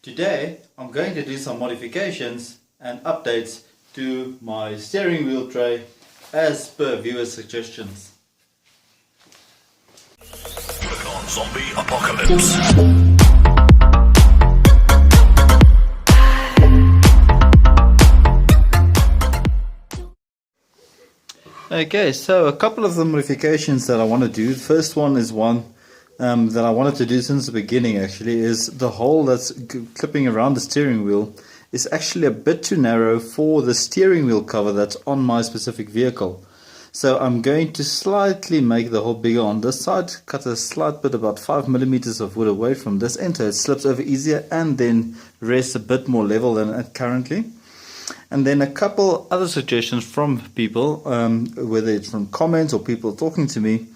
Today I'm going to do some modifications and updates to my steering wheel tray as per viewer suggestions. Click on Zombie Apocalypse. Okay, so a couple of the modifications that I want to do. The first one is one that I wanted to do since the beginning actually, is the hole that's clipping around the steering wheel is actually a bit too narrow for the steering wheel cover that's on my specific vehicle. So I'm going to slightly make the hole bigger on this side, cut a slight bit, about 5 millimeters of wood away from this end so it slips over easier and then rests a bit more level than it currently. And then a couple other suggestions from people, whether it's from comments or people talking to me,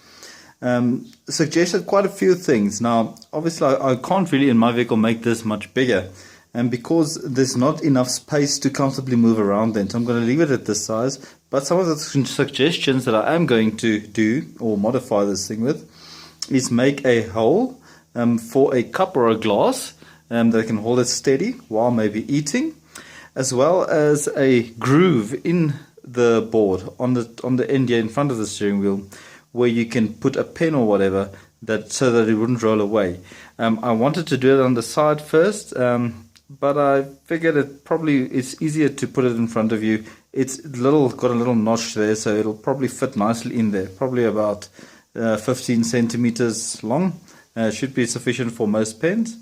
suggested quite a few things. Now, obviously, I can't really in my vehicle make this much bigger, and because there's not enough space to comfortably move around then, so I'm going to leave it at this size. But some of the suggestions that I am going to do or modify this thing with is make a hole for a cup or a glass that can hold it steady while maybe eating, as well as a groove in the board on the end here in front of the steering wheel, where you can put a pen or whatever so that it wouldn't roll away. I wanted to do it on the side first, but I figured it's easier to put it in front of you. It's got a little notch there, so it'll probably fit nicely in there. Probably about 15 centimeters long. Should be sufficient for most pens.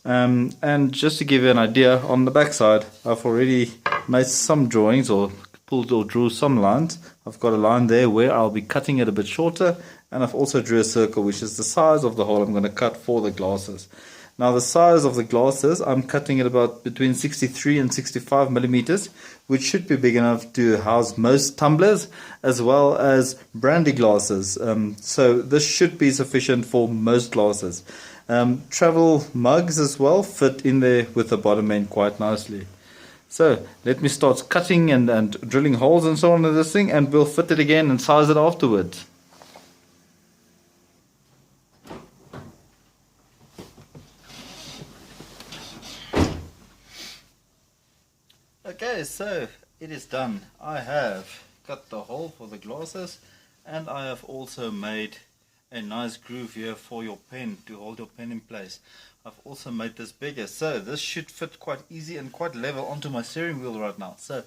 And just to give you an idea, on the back side, I've already made some drawings or pulled or drew some lines. I've got a line there where I'll be cutting it a bit shorter, and I've also drew a circle, which is the size of the hole I'm going to cut for the glasses. Now the size of the glasses, I'm cutting it about between 63 and 65 millimeters, which should be big enough to house most tumblers as well as brandy glasses. So this should be sufficient for most glasses. Travel mugs as well fit in there with the bottom end quite nicely. So let me start cutting and drilling holes and so on in this thing, and we'll fit it again and size it afterwards. Okay, so it is done. I have cut the hole for the glasses, and I have also made a nice groove here for your pen to hold your pen in place. I've also made this bigger, so this should fit quite easy and quite level onto my steering wheel right now. So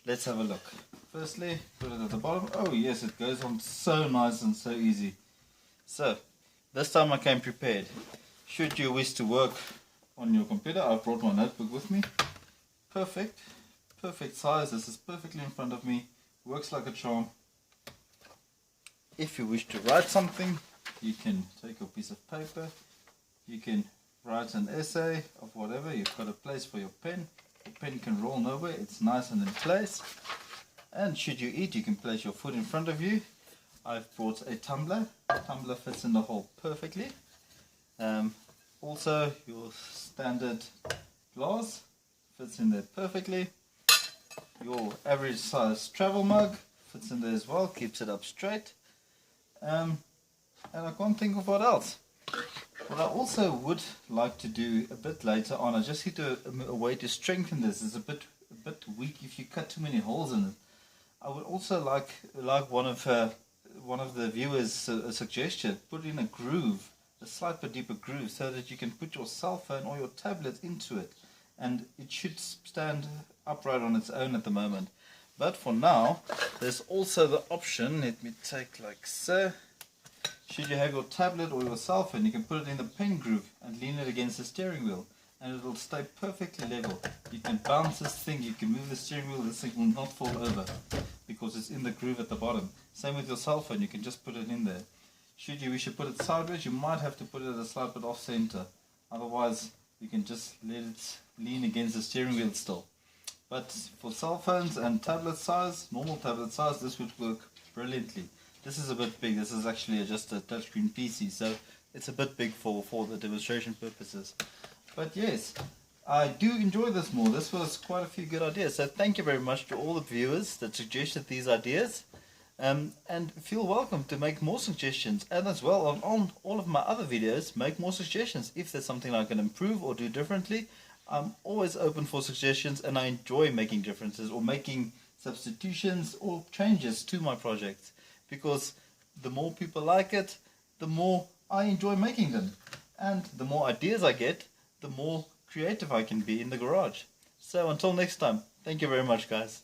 let's have a look. Firstly, put it at the bottom. Oh yes, it goes on so nice and so easy. So this time I came prepared. Should you wish to work on your computer, I've brought my notebook with me. Perfect size. This is perfectly in front of me. Works like a charm. If you wish to write something, you can take your piece of paper, you can write an essay of whatever. You've got a place for your pen. Your pen can roll nowhere, it's nice and in place. And should you eat, you can place your food in front of you. I've brought a tumbler. The tumbler fits in the hole perfectly. Also your standard glass fits in there perfectly. Your average size travel mug fits in there as well, keeps it up straight. And I can't think of what else. What I also would like to do a bit later on, I just hit a way to strengthen this. It's a bit weak if you cut too many holes in it. I would also like one of the viewers' suggestion, put in a groove, a slight bit deeper groove, so that you can put your cell phone or your tablet into it, and it should stand upright on its own at the moment. But for now, there's also the option, let me take like so. Should you have your tablet or your cell phone, you can put it in the pen groove and lean it against the steering wheel, and it will stay perfectly level. You can bounce this thing, you can move the steering wheel, this thing will not fall over because it's in the groove at the bottom. Same with your cell phone, you can just put it in there. Should you wish to put it sideways, you might have to put it a slight bit off center. Otherwise, you can just let it lean against the steering wheel still. But for cell phones and tablet size, normal tablet size, this would work brilliantly. This is a bit big. This is actually just a touchscreen PC, so it's a bit big for the demonstration purposes. But yes, I do enjoy this more. This was quite a few good ideas. So thank you very much to all the viewers that suggested these ideas. And feel welcome to make more suggestions, and as well on all of my other videos, make more suggestions. If there's something I can improve or do differently, I'm always open for suggestions, and I enjoy making differences or making substitutions or changes to my projects, because the more people like it, the more I enjoy making them, and the more ideas I get, the more creative I can be in the garage. So until next time, thank you very much, guys.